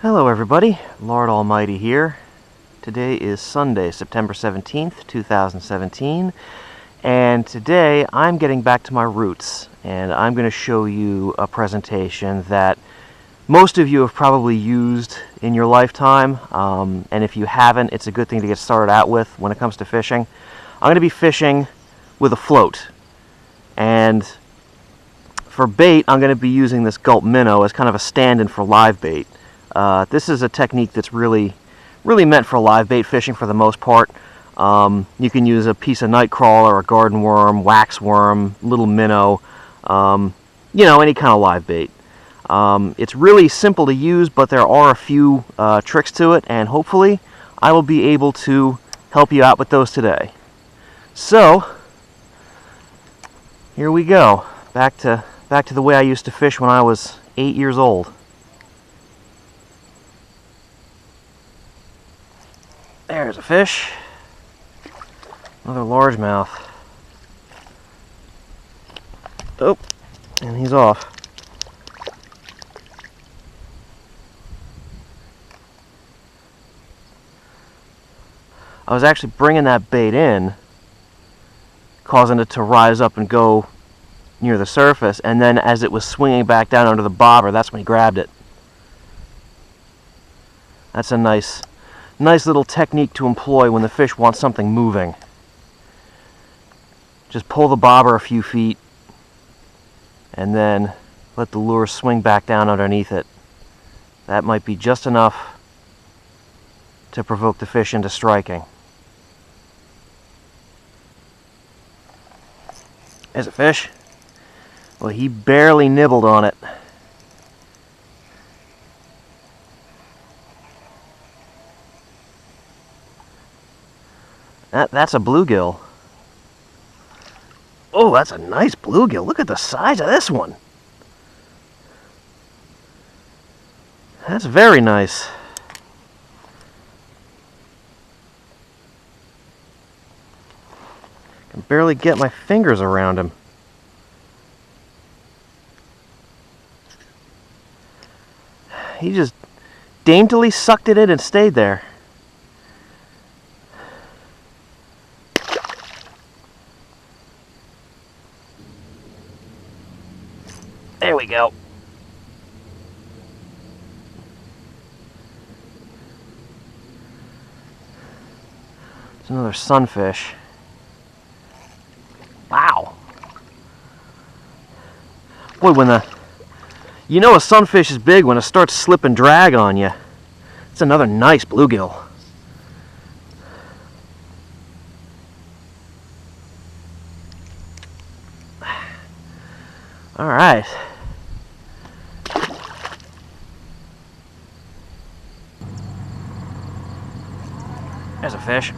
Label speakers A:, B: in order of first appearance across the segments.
A: Hello everybody, Lord Almighty here. Today is Sunday, September 17th, 2017, and today I'm getting back to my roots, and I'm going to show you a presentation that most of you have probably used in your lifetime, and if you haven't, it's a good thing to get started out with when it comes to fishing. I'm going to be fishing with a float, and for bait, I'm going to be using this gulp minnow as kind of a stand-in for live bait. This is a technique that's really meant for live bait fishing for the most part. You can use a piece of night crawler, a garden worm, wax worm, little minnow, any kind of live bait. It's really simple to use, but there are a few tricks to it, and hopefully I will be able to help you out with those today. So, here we go. Back to the way I used to fish when I was 8 years old. There's a fish. Another largemouth. Oh, and he's off. I was actually bringing that bait in, causing it to rise up and go near the surface, and then as it was swinging back down under the bobber, that's when he grabbed it. That's a nice little technique to employ when the fish wants something moving. Just pull the bobber a few feet and then let the lure swing back down underneath it. That might be just enough to provoke the fish into striking. There's a fish. Well, he barely nibbled on it. That's a bluegill. Oh, that's a nice bluegill. Look at the size of this one. That's very nice. I can barely get my fingers around him. He just daintily sucked it in and stayed there. There we go. It's another sunfish. Wow. Boy, a sunfish is big when it starts slip and drag on you. It's another nice bluegill. All right. There's a fish.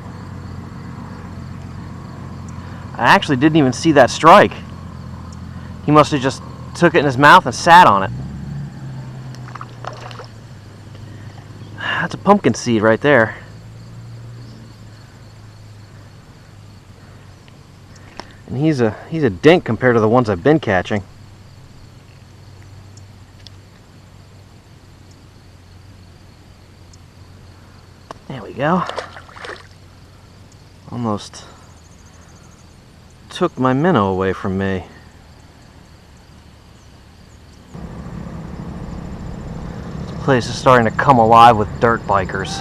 A: I actually didn't even see that strike. He must have just took it in his mouth and sat on it. That's a pumpkin seed right there. And he's a dink compared to the ones I've been catching. There we go. Almost took my minnow away from me. This place is starting to come alive with dirt bikers.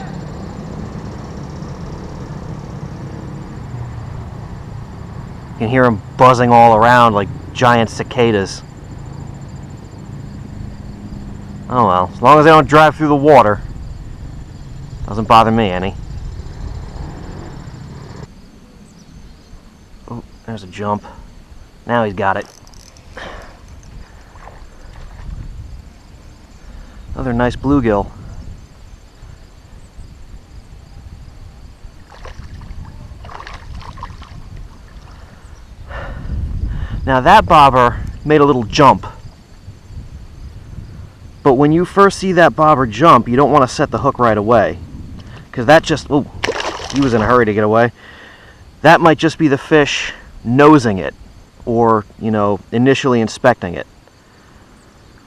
A: You can hear them buzzing all around like giant cicadas. Oh well, as long as they don't drive through the water. Doesn't bother me any. Oh, there's a jump. Now he's got it. Another nice bluegill. Now that bobber made a little jump. But when you first see that bobber jump, you don't want to set the hook right away. Because that just, oh, he was in a hurry to get away. That might just be the fish nosing it, or, initially inspecting it.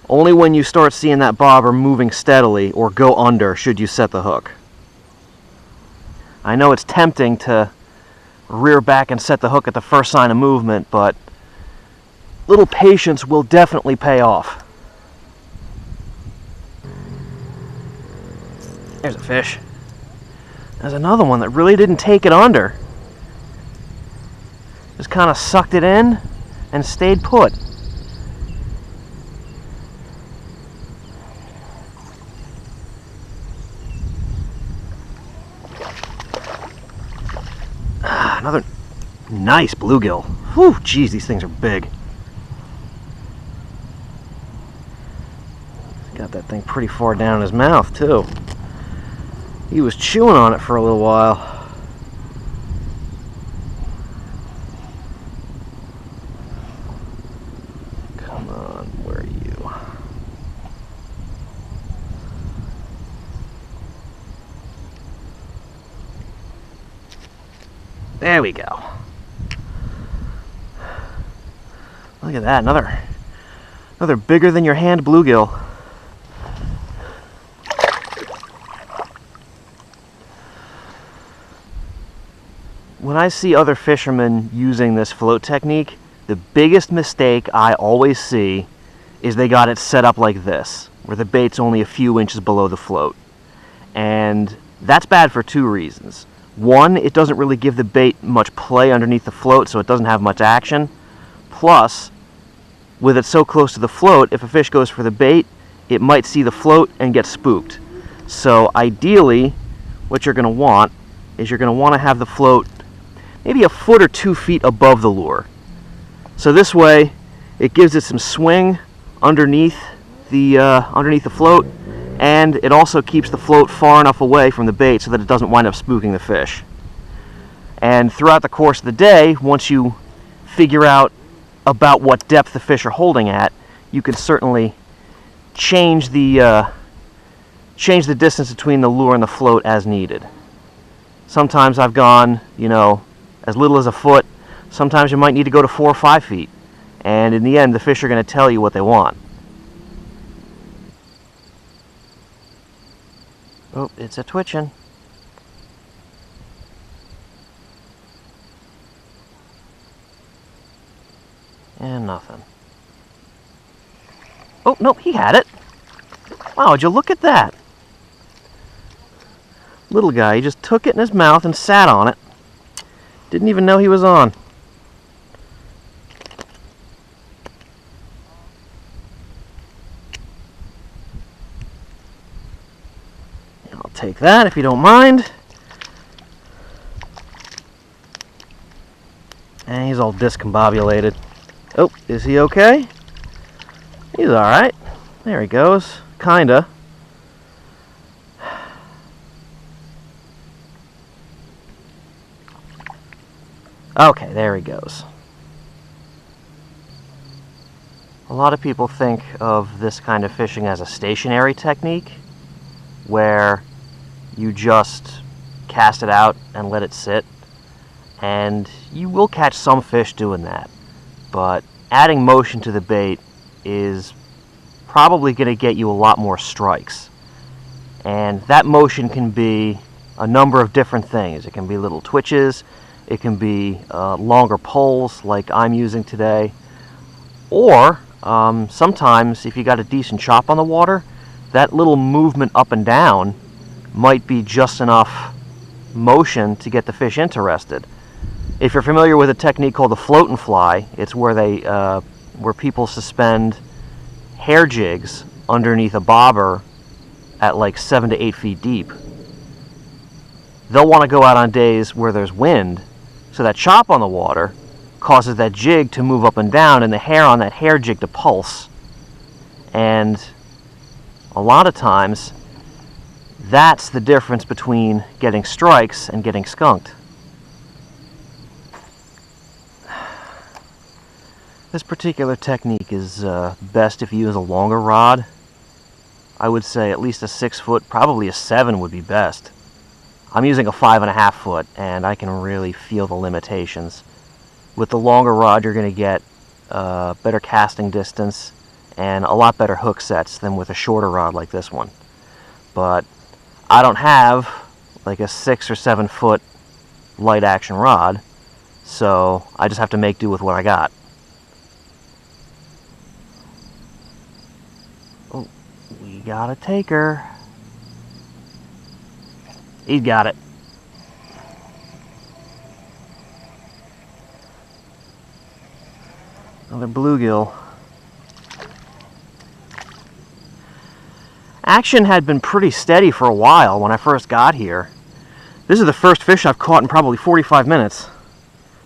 A: Only when you start seeing that bobber moving steadily or go under should you set the hook. I know it's tempting to rear back and set the hook at the first sign of movement, but little patience will definitely pay off. There's a fish. There's another one that really didn't take it under. Just kind of sucked it in and stayed put. Another nice bluegill. Whew, geez, these things are big. Got that thing pretty far down in his mouth, too. He was chewing on it for a little while. Come on, where are you? There we go. Look at that, another bigger than your hand bluegill. When I see other fishermen using this float technique, the biggest mistake I always see is they got it set up like this, where the bait's only a few inches below the float. And that's bad for two reasons. One, it doesn't really give the bait much play underneath the float, so it doesn't have much action. Plus, with it so close to the float, if a fish goes for the bait, it might see the float and get spooked. So ideally, what you're going to want is you're going to want to have the float maybe a foot or 2 feet above the lure. So this way, it gives it some swing underneath the float, and it also keeps the float far enough away from the bait so that it doesn't wind up spooking the fish. And throughout the course of the day, once you figure out about what depth the fish are holding at, you can certainly change the distance between the lure and the float as needed. Sometimes I've gone, as little as a foot. Sometimes you might need to go to 4 or 5 feet. And in the end, the fish are going to tell you what they want. Oh, it's a twitching. And nothing. Oh, no, he had it. Wow, would you look at that? Little guy, he just took it in his mouth and sat on it. Didn't even know he was on. I'll take that if you don't mind. And he's all discombobulated. Oh, is he okay? He's alright. There he goes. Kinda. Okay, there he goes. A lot of people think of this kind of fishing as a stationary technique, where you just cast it out and let it sit, and you will catch some fish doing that. But adding motion to the bait is probably going to get you a lot more strikes. And that motion can be a number of different things. It can be little twitches, it can be longer pulls like I'm using today, or sometimes if you got a decent chop on the water, that little movement up and down might be just enough motion to get the fish interested. If you're familiar with a technique called the float and fly, it's where people suspend hair jigs underneath a bobber at like 7 to 8 feet deep. They'll want to go out on days where there's wind, so that chop on the water causes that jig to move up and down and the hair on that hair jig to pulse. And a lot of times, that's the difference between getting strikes and getting skunked. This particular technique is best if you use a longer rod. I would say at least a 6 foot, probably a 7 would be best. I'm using a 5.5 foot, and I can really feel the limitations. With the longer rod, you're going to get better casting distance, and a lot better hook sets than with a shorter rod like this one. But I don't have like a 6 or 7 foot light action rod, so I just have to make do with what I got. Oh, we got a taker. He's got it. Another bluegill. Action had been pretty steady for a while when I first got here. This is the first fish I've caught in probably 45 minutes.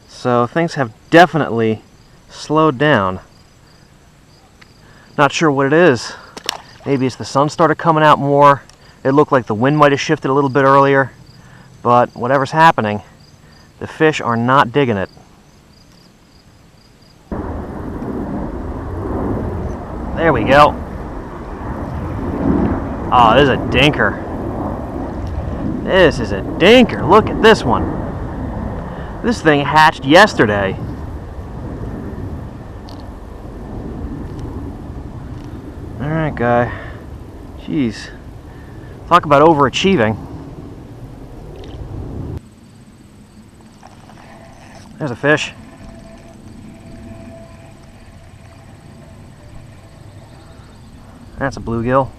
A: So things have definitely slowed down. Not sure what it is. Maybe it's the sun started coming out more. It looked like the wind might have shifted a little bit earlier. But whatever's happening, the fish are not digging it. There we go. Oh, this is a dinker. This is a dinker. Look at this one. This thing hatched yesterday. Alright, guy. Jeez. Talk about overachieving. There's a fish. That's a bluegill.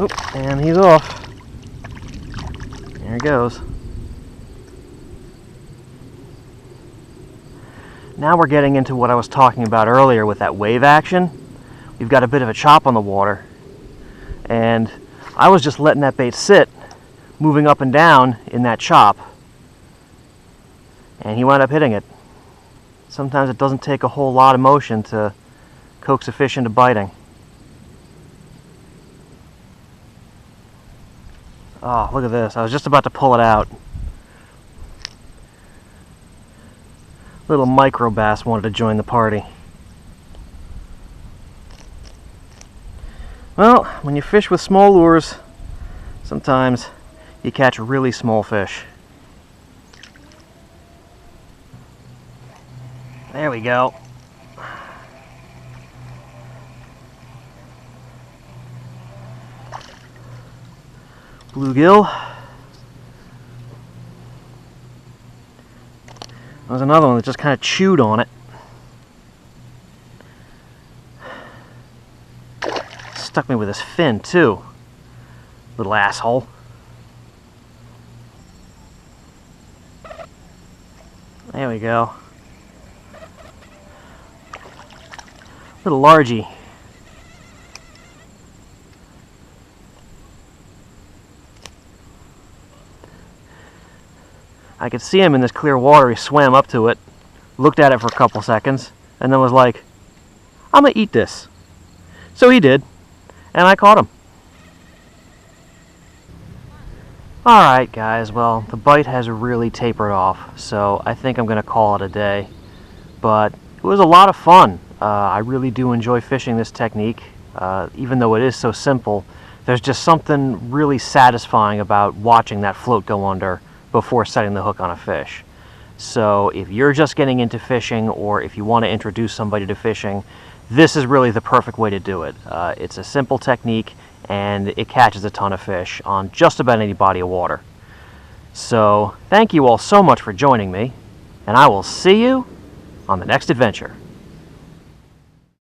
A: Oh, and he's off. There he goes. Now we're getting into what I was talking about earlier with that wave action. We've got a bit of a chop on the water. And I was just letting that bait sit, moving up and down in that chop. And he wound up hitting it. Sometimes it doesn't take a whole lot of motion to coax a fish into biting. Oh, look at this. I was just about to pull it out. Little micro bass wanted to join the party. Well, when you fish with small lures, sometimes you catch really small fish. There we go. Bluegill. There's another one that just kind of chewed on it. Stuck me with his fin too. Little asshole. There we go. Little largy. I could see him in this clear water. He swam up to it, looked at it for a couple seconds, and then was like, I'm gonna eat this. So he did, and I caught him. Alright guys, well, the bite has really tapered off, so I think I'm gonna call it a day. But it was a lot of fun. I really do enjoy fishing this technique. Even though it is so simple, there's just something really satisfying about watching that float go under before setting the hook on a fish. So if you're just getting into fishing, or if you want to introduce somebody to fishing, this is really the perfect way to do it. It's a simple technique, and it catches a ton of fish on just about any body of water. So thank you all so much for joining me, and I will see you on the next adventure.